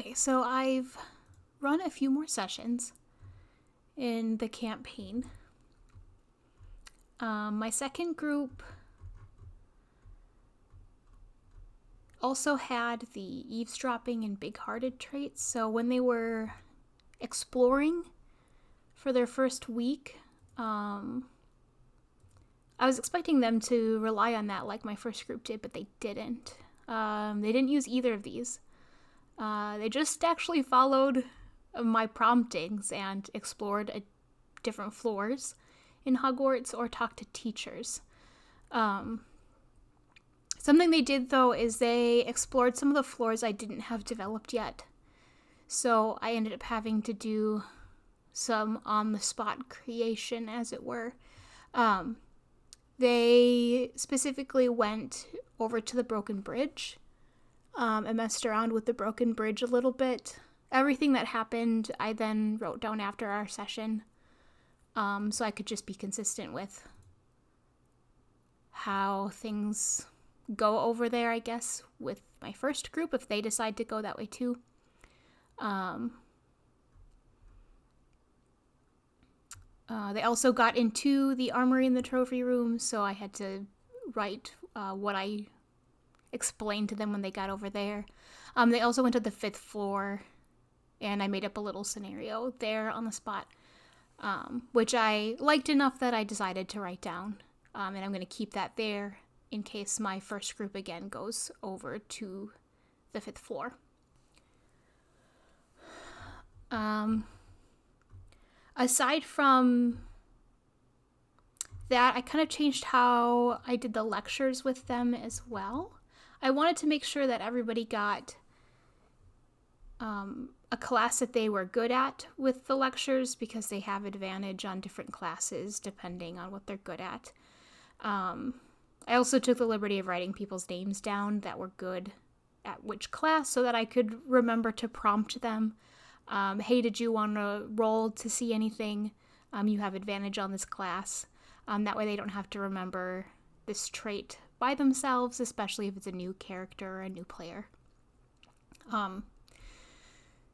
Okay, so I've run a few more sessions in the campaign. My second group also had the eavesdropping and big-hearted traits, so when they were exploring for their first week, I was expecting them to rely on that like my first group did, but they didn't. They didn't use either of these. They just actually followed my promptings and explored different floors in Hogwarts or talked to teachers. Something they did, though, is they explored some of the floors I didn't have developed yet. So I ended up having to do some on-the-spot creation, as it were. They specifically went over to the Broken Bridge and messed around with the Broken Bridge a little bit. Everything that happened, I then wrote down after our session, so I could just be consistent with how things go over there, I guess, with my first group, if they decide to go that way too. They also got into the armory in the trophy room, so I had to write what I explained to them when they got over there. They also went to the 5th floor, and I made up a little scenario there on the spot, which I liked enough that I decided to write down, and I'm going to keep that there in case my first group again goes over to the 5th floor. Aside from that, I kind of changed how I did the lectures with them as well. I wanted to make sure that everybody got a class that they were good at with the lectures, because they have advantage on different classes depending on what they're good at. I also took the liberty of writing people's names down that were good at which class so that I could remember to prompt them. Hey, did you want to roll to see anything? You have advantage on this class. That way they don't have to remember this trait by themselves, especially if it's a new character or a new player.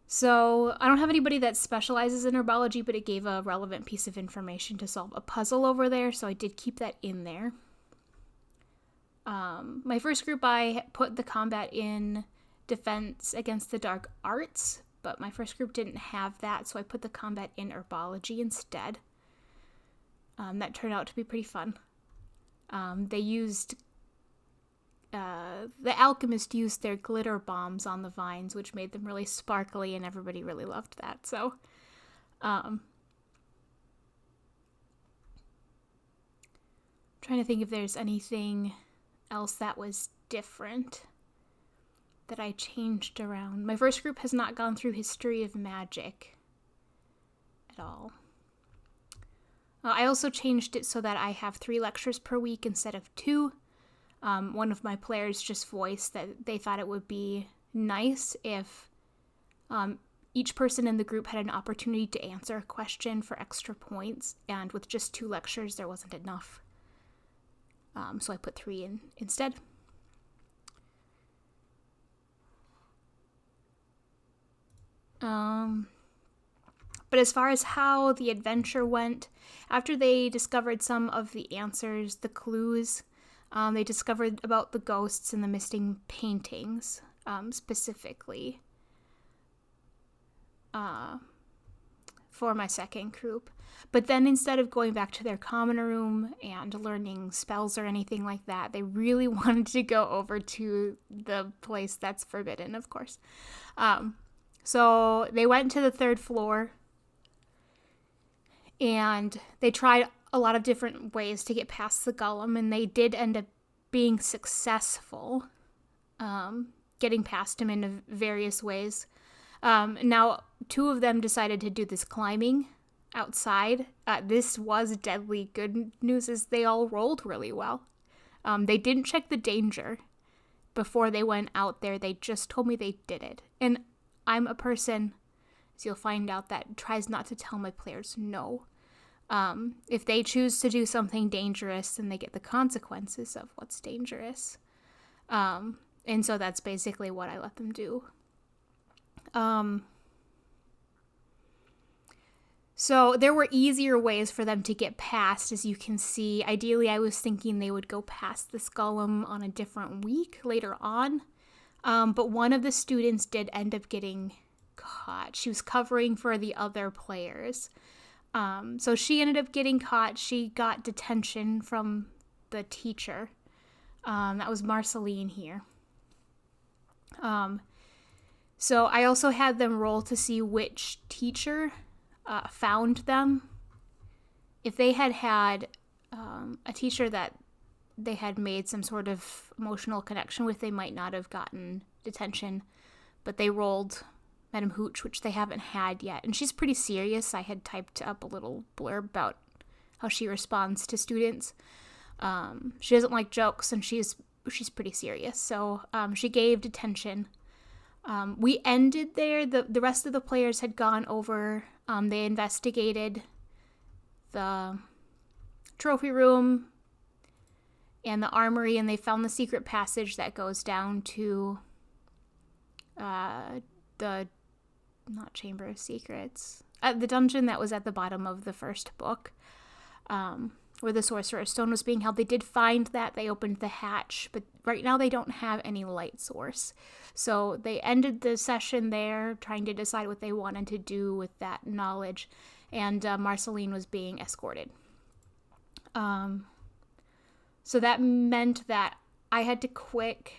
So I don't have anybody that specializes in herbology, but it gave a relevant piece of information to solve a puzzle over there, so I did keep that in there. My first group, I put the combat in defense against the dark arts, but my first group didn't have that, so I put the combat in herbology instead. That turned out to be pretty fun. They used... the alchemist used their glitter bombs on the vines, which made them really sparkly, and everybody really loved that, so... trying to think if there's anything else that was different that I changed around. My first group has not gone through History of Magic at all. I also changed it so that I have 3 lectures per week instead of 2. One of my players just voiced that they thought it would be nice if each person in the group had an opportunity to answer a question for extra points, and with just 2 lectures there wasn't enough. So I put 3 in instead. But as far as how the adventure went, after they discovered some of the answers, the clues, they discovered about the ghosts and the missing paintings, specifically, for my second group. But then instead of going back to their common room and learning spells or anything like that, they really wanted to go over to the place that's forbidden, of course. So they went to the 3rd floor, and they tried a lot of different ways to get past the golem, and they did end up being successful, getting past him in various ways. Now, 2 of them decided to do this climbing outside. This was deadly. Good news is they all rolled really well. They didn't check the danger before they went out there. They just told me they did it. And I'm a person, as you'll find out, that tries not to tell my players no. If they choose to do something dangerous, then they get the consequences of what's dangerous. And so that's basically what I let them do. So there were easier ways for them to get past, as you can see. Ideally, I was thinking they would go past this golem on a different week later on. But one of the students did end up getting caught. She was covering for the other players. So she ended up getting caught. She got detention from the teacher. That was Marceline here. So I also had them roll to see which teacher found them. If they had a teacher that they had made some sort of emotional connection with, they might not have gotten detention. But they rolled Madam Hooch, which they haven't had yet. And she's pretty serious. I had typed up a little blurb about how she responds to students. She doesn't like jokes, and she's pretty serious. So she gave detention. We ended there. The rest of the players had gone over. They investigated the trophy room and the armory, and they found the secret passage that goes down to the, not Chamber of Secrets, the dungeon that was at the bottom of the first book, where the Sorcerer's Stone was being held. They did find that. They opened the hatch, but right now they don't have any light source. So they ended the session there, trying to decide what they wanted to do with that knowledge, and Marceline was being escorted. So that meant that I had to quick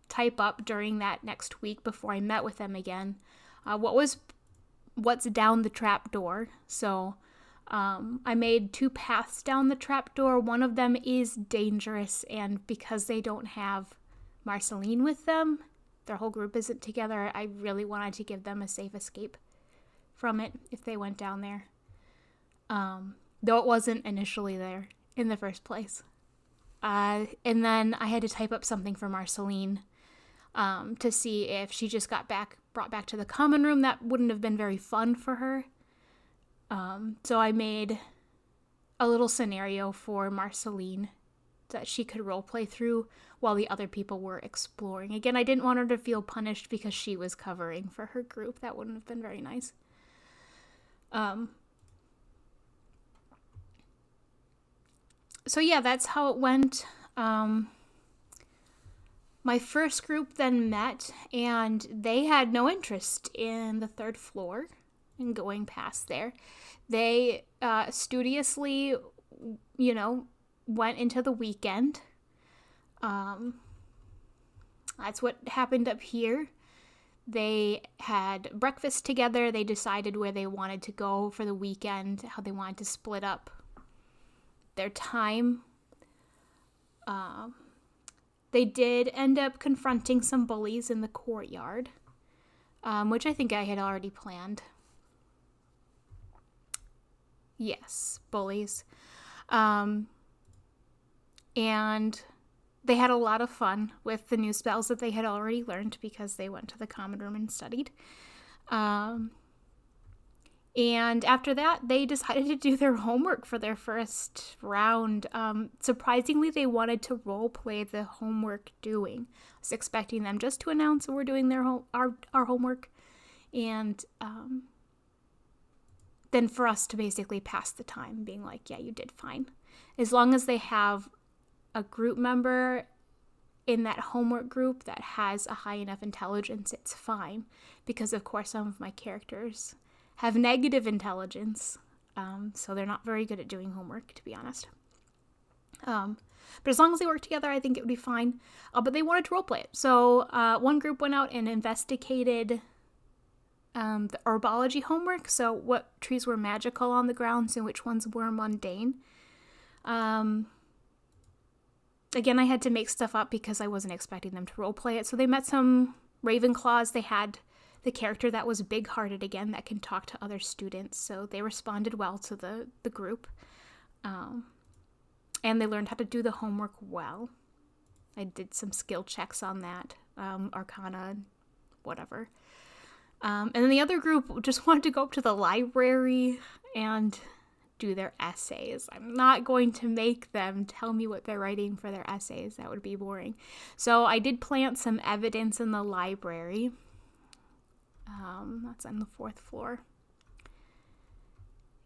type up during that next week before I met with them again what's down the trap door. So I made 2 paths down the trap door. One of them is dangerous, and because they don't have Marceline with them, their whole group isn't together, I really wanted to give them a safe escape from it if they went down there. Though it wasn't initially there in the first place. And then I had to type up something for Marceline to see if she just got brought back to the common room. That wouldn't have been very fun for her. So I made a little scenario for Marceline that she could roleplay through while the other people were exploring. Again, I didn't want her to feel punished because she was covering for her group. That wouldn't have been very nice. So yeah, that's how it went. My first group then met, and they had no interest in the 3rd floor and going past there. They studiously, went into the weekend. That's what happened up here. They had breakfast together. They decided where they wanted to go for the weekend, how they wanted to split up their time. They did end up confronting some bullies in the courtyard, which I think I had already planned. Yes, bullies. And they had a lot of fun with the new spells that they had already learned because they went to the common room and studied. And after that, they decided to do their homework for their first round. Surprisingly, they wanted to role play the homework doing. I was expecting them just to announce we're doing our homework, and then for us to basically pass the time, being like, yeah, you did fine. As long as they have a group member in that homework group that has a high enough intelligence, it's fine. Because, of course, some of my characters have negative intelligence, so they're not very good at doing homework, to be honest. But as long as they work together, I think it would be fine. But they wanted to roleplay it. So one group went out and investigated the herbology homework, so what trees were magical on the grounds and which ones were mundane. Again, I had to make stuff up because I wasn't expecting them to roleplay it. So they met some Ravenclaws. They had the character that was big-hearted again that can talk to other students, so they responded well to the group. And they learned how to do the homework well. I did some skill checks on that, Arcana, whatever. And then the other group just wanted to go up to the library and do their essays. I'm not going to make them tell me what they're writing for their essays. That would be boring. So I did plant some evidence in the library. That's on the 4th floor.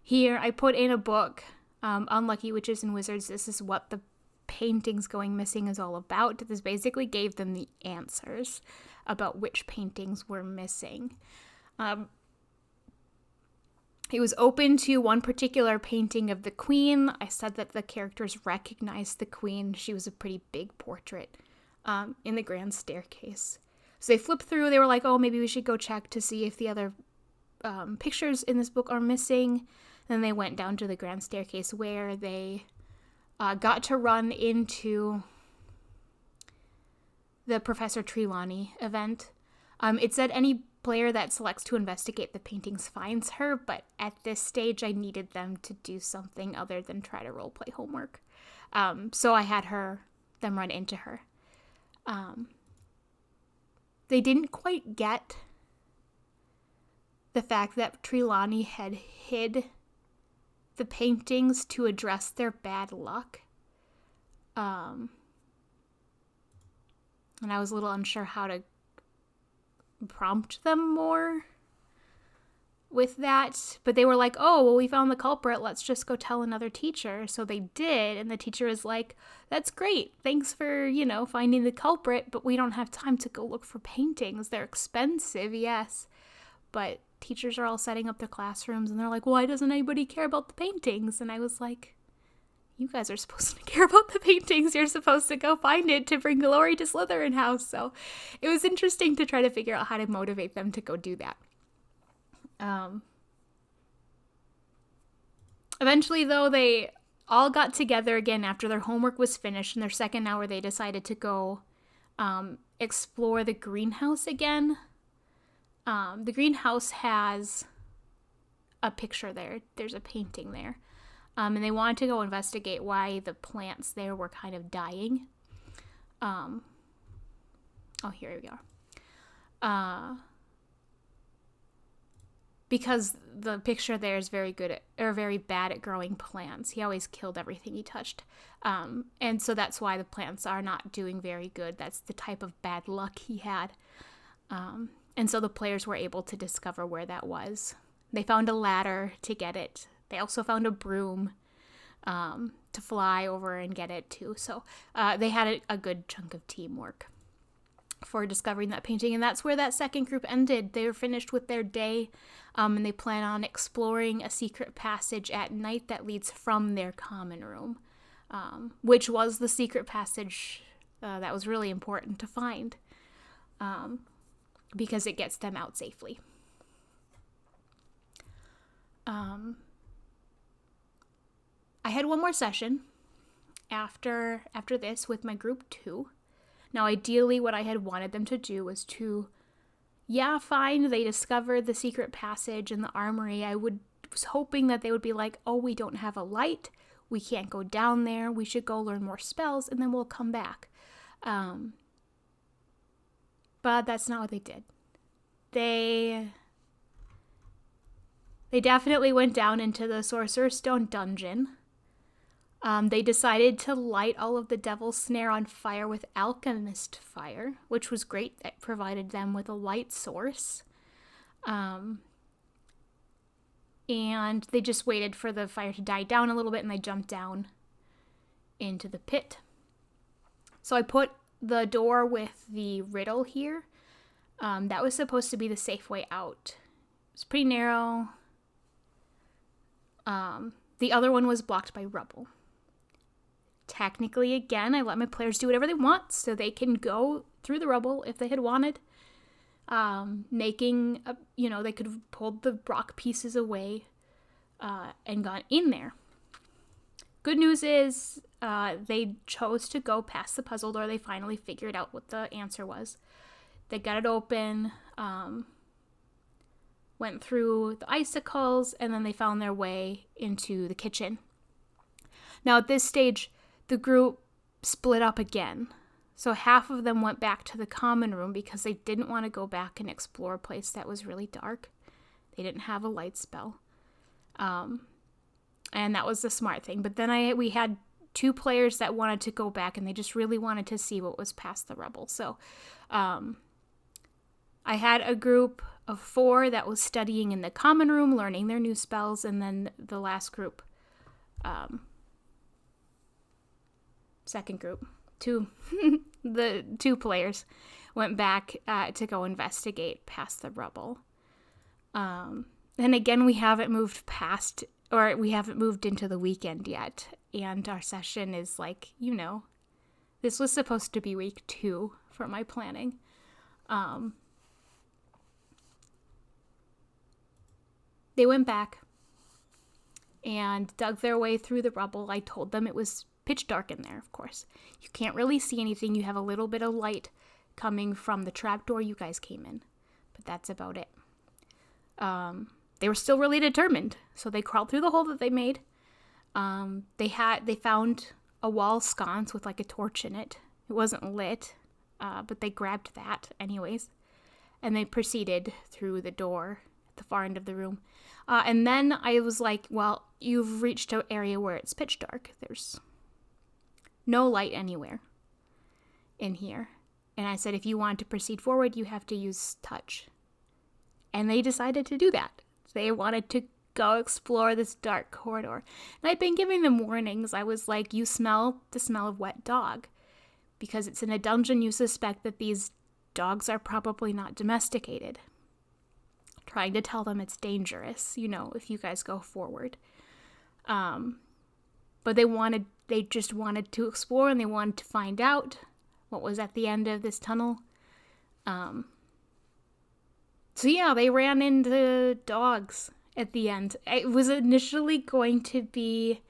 Here, I put in a book, Unlucky Witches and Wizards. This is what the paintings going missing is all about. This basically gave them the answers about which paintings were missing. It was open to one particular painting of the Queen. I said that the characters recognized the Queen. She was a pretty big portrait in the grand staircase. So they flipped through. They were like, oh, maybe we should go check to see if the other pictures in this book are missing. Then they went down to the grand staircase where they got to run into the Professor Trelawney event. It said any player that selects to investigate the paintings finds her, but at this stage I needed them to do something other than try to roleplay homework. So I had them run into her. They didn't quite get the fact that Trelawney had hid the paintings to address their bad luck. And I was a little unsure how to prompt them more with that. But they were like, oh, well, we found the culprit. Let's just go tell another teacher. So they did. And the teacher was like, that's great. Thanks for, finding the culprit. But we don't have time to go look for paintings. They're expensive, yes. But teachers are all setting up their classrooms. And they're like, why doesn't anybody care about the paintings? And I was like, you guys are supposed to care about the paintings. You're supposed to go find it to bring glory to Slytherin House. So it was interesting to try to figure out how to motivate them to go do that. Eventually, though, they all got together again after their homework was finished. In their second hour, they decided to go explore the greenhouse again. The greenhouse has a picture there. There's a painting there. And they wanted to go investigate why the plants there were kind of dying. Here we go. Because the picture there is very bad at growing plants. He always killed everything he touched. And so that's why the plants are not doing very good. That's the type of bad luck he had. And so the players were able to discover where that was. They found a ladder to get it. They also found a broom to fly over and get it too. So they had a good chunk of teamwork for discovering that painting. And that's where that second group ended. They were finished with their day, and they plan on exploring a secret passage at night that leads from their common room, which was the secret passage that was really important to find, because it gets them out safely. I had one more session after this with my group 2. Now, ideally, what I had wanted them to do was to, they discovered the secret passage in the armory. I was hoping that they would be like, oh, we don't have a light. We can't go down there. We should go learn more spells, and then we'll come back. But that's not what they did. They definitely went down into the Sorcerer's Stone dungeon. They decided to light all of the Devil's Snare on fire with alchemist fire, which was great. That provided them with a light source. And they just waited for the fire to die down a little bit, and they jumped down into the pit. So I put the door with the riddle here. That was supposed to be the safe way out. It was pretty narrow. The other one was blocked by rubble. Technically, again, I let my players do whatever they want, so they can go through the rubble if they had wanted. They could have pulled the rock pieces away and gone in there. Good news is they chose to go past the puzzle door. They finally figured out what the answer was. They got it open, went through the icicles, and then they found their way into the kitchen. Now, at this stage, the group split up again. So half of them went back to the common room because they didn't want to go back and explore a place that was really dark. They didn't have a light spell. And that was the smart thing. But then we had 2 players that wanted to go back, and they just really wanted to see what was past the rubble. So I had a group of 4 that was studying in the common room, learning their new spells, and then the last group, second group, the 2 players went back to go investigate past the rubble. And again, we haven't moved into the weekend yet, and our session is like, this was supposed to be week 2 for my planning. They went back and dug their way through the rubble. I told them it was pitch dark in there, of course. You can't really see anything. You have a little bit of light coming from the trapdoor you guys came in, but that's about it. They were still really determined, so they crawled through the hole that they made. They found a wall sconce with like a torch in it. It wasn't lit, but they grabbed that anyways, and they proceeded through the door at the far end of the room. And then I was like, well, you've reached an area where it's pitch dark. There's no light anywhere in here. And I said, if you want to proceed forward, you have to use touch. And they decided to do that. They wanted to go explore this dark corridor. And I'd been giving them warnings. I was like, you smell the smell of wet dog. Because it's in a dungeon, you suspect that these dogs are probably not domesticated. Trying to tell them it's dangerous, if you guys go forward. But they just wanted to explore, and they wanted to find out what was at the end of this tunnel. So yeah, they ran into dogs at the end. It was initially going to be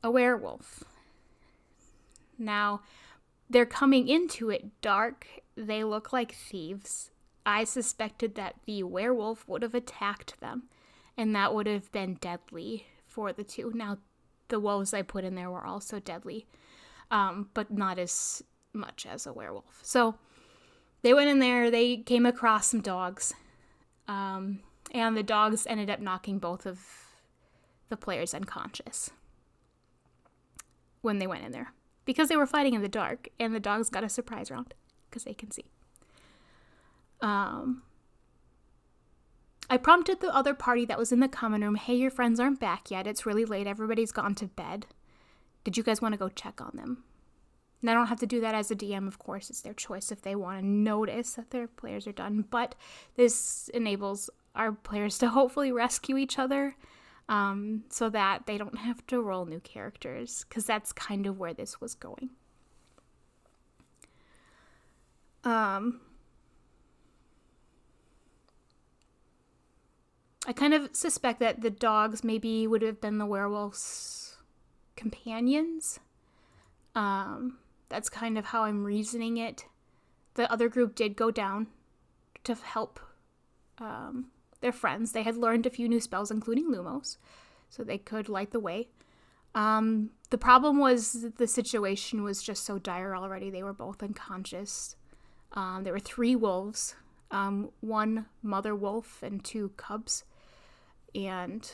a werewolf. Now, they're coming into it dark. They look like thieves. I suspected that the werewolf would have attacked them, and that would have been deadly for the 2. Now, the wolves I put in there were also deadly, but not as much as a werewolf. So they went in there, they came across some dogs, and the dogs ended up knocking both of the players unconscious when they went in there, because they were fighting in the dark, and the dogs got a surprise round, because they can see. I prompted the other party that was in the common room, hey, your friends aren't back yet. It's really late. Everybody's gone to bed. Did you guys want to go check on them? And I don't have to do that as a DM, of course. It's their choice if they want to notice that their players are done. But this enables our players to hopefully rescue each other, so that they don't have to roll new characters, because that's kind of where this was going. I kind of suspect that the dogs maybe would have been the werewolf's companions. That's kind of how I'm reasoning it. The other group did go down to help their friends. They had learned a few new spells, including Lumos, so they could light the way. The problem was the situation was just so dire already. They were both unconscious. There were 3 wolves, 1 mother wolf and 2 cubs. And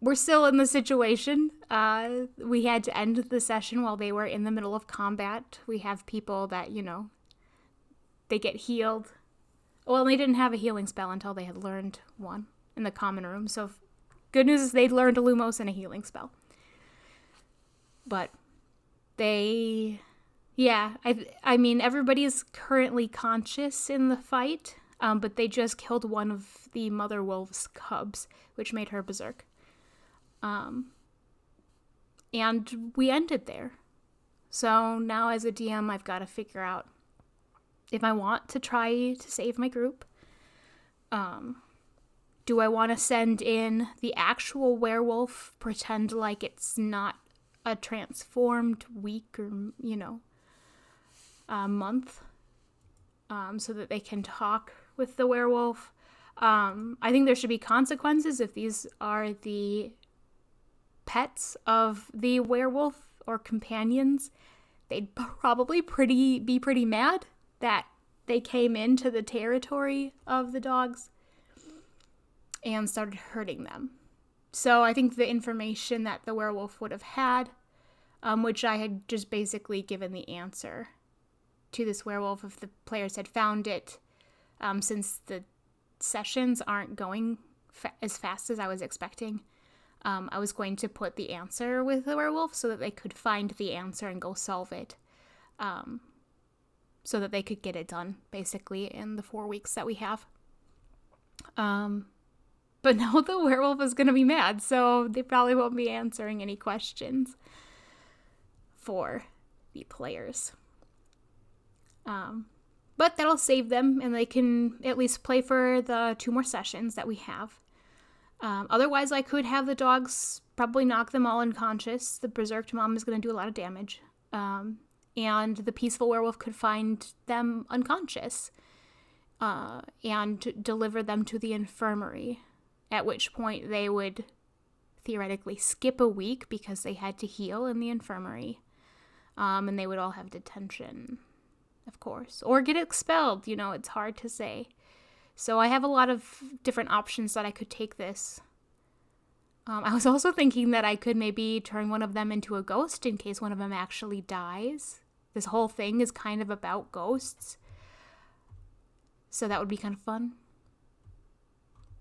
we're still in the situation. We had to end the session while they were in the middle of combat. We have people that, they get healed. Well, they didn't have a healing spell until they had learned one in the common room. So good news is they'd learned a Lumos and a healing spell. But I mean, everybody is currently conscious in the fight. But they just killed one of the mother wolf's cubs, which made her berserk. And we ended there. So now as a DM, I've got to figure out if I want to try to save my group. Do I want to send in the actual werewolf, pretend like it's not a transformed week or, month, so that they can talk with the werewolf? I think there should be consequences if these are the pets of the werewolf or companions. They'd probably be pretty mad that they came into the territory of the dogs and started hurting them. So I think the information that the werewolf would have had, which I had just basically given the answer to this werewolf if the players had found it, since the sessions aren't going as fast as I was expecting. I was going to put the answer with the werewolf so that they could find the answer and go solve it. So that they could get it done, basically, in the 4 weeks that we have. But now the werewolf is going to be mad, so they probably won't be answering any questions for the players. But that'll save them, and they can at least play for the 2 more sessions that we have. Otherwise, I could have the dogs probably knock them all unconscious. The berserked mom is going to do a lot of damage. And the peaceful werewolf could find them unconscious and deliver them to the infirmary, at which point they would theoretically skip a week because they had to heal in the infirmary. And they would all have detention, of course, or get expelled. It's hard to say. So I have a lot of different options that I could take this. I was also thinking that I could maybe turn one of them into a ghost in case one of them actually dies. This whole thing is kind of about ghosts. So that would be kind of fun.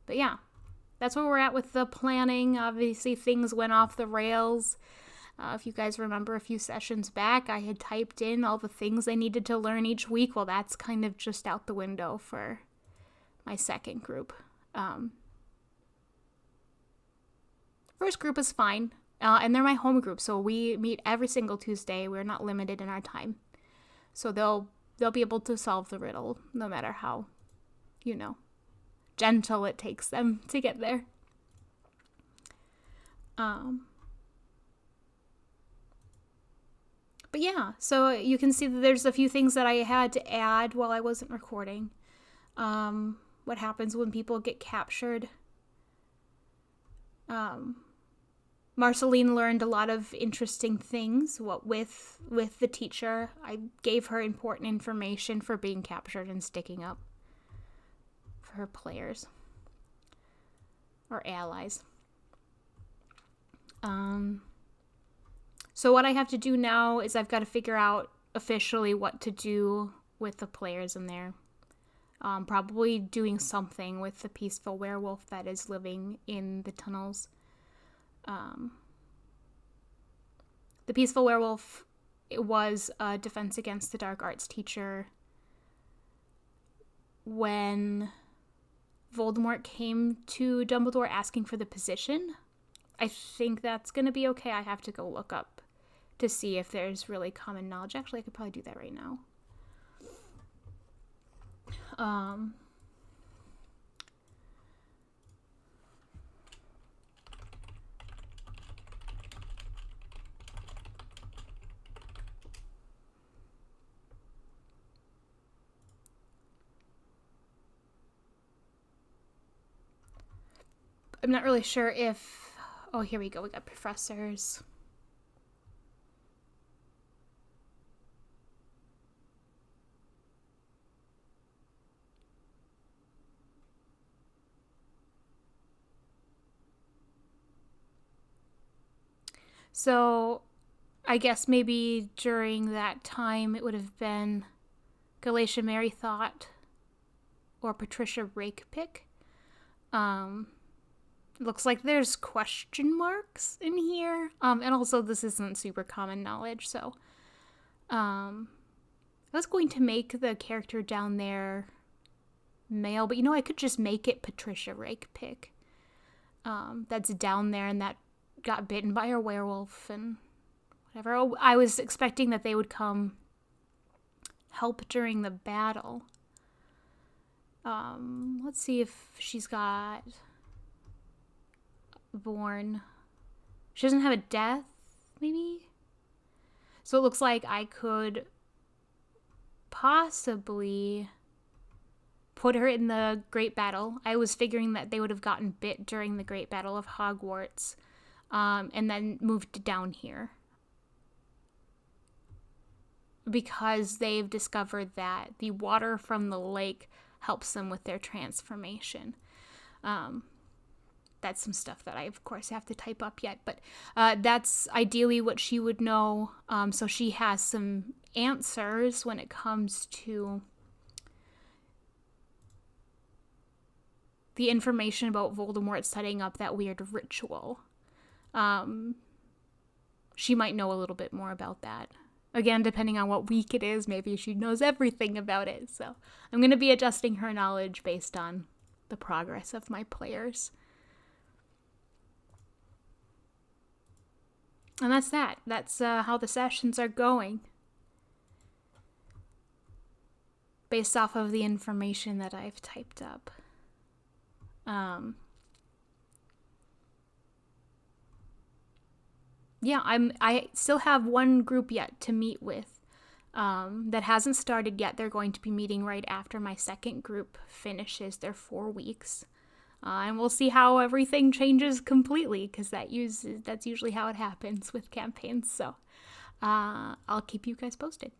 But yeah, that's where we're at with the planning. Obviously, things went off the rails. If you guys remember a few sessions back, I had typed in all the things I needed to learn each week. Well, that's kind of just out the window for my second group. First group is fine, and they're my home group, so we meet every single Tuesday. We're not limited in our time, so they'll be able to solve the riddle no matter how, gentle it takes them to get there. But yeah, so you can see that there's a few things that I had to add while I wasn't recording. What happens when people get captured. Marceline learned a lot of interesting things with the teacher. I gave her important information for being captured and sticking up for her players or allies. So what I have to do now is I've got to figure out officially what to do with the players in there. Probably doing something with the peaceful werewolf that is living in the tunnels. The peaceful werewolf, it was a defense against the dark arts teacher when Voldemort came to Dumbledore asking for the position. I think that's going to be okay. I have to go look up to see if there's really common knowledge. Actually, I could probably do that right now. I'm not really sure if... Oh, here we go. We got professors. So, I guess maybe during that time it would have been Galatia Mary Thought or Patricia Rakepick. Looks like there's question marks in here. And also this isn't super common knowledge, so I was going to make the character down there male, but I could just make it Patricia Rakepick. That's down there and that got bitten by a werewolf and whatever. Oh, I was expecting that they would come help during the battle. Let's see if she's got born. She doesn't have a death, maybe? So it looks like I could possibly put her in the Great Battle. I was figuring that they would have gotten bit during the Great Battle of Hogwarts, and then moved down here. Because they've discovered that the water from the lake helps them with their transformation. That's some stuff that I, of course, have to type up yet. But that's ideally what she would know. So she has some answers when it comes to the information about Voldemort setting up that weird ritual. She might know a little bit more about that. Again, depending on what week it is, maybe she knows everything about it. So I'm going to be adjusting her knowledge based on the progress of my players. And that's that. That's how the sessions are going. Based off of the information that I've typed up. Yeah, I still have one group yet to meet with that hasn't started yet. They're going to be meeting right after my second group finishes their 4 weeks. And we'll see how everything changes completely, because that's usually how it happens with campaigns. So I'll keep you guys posted.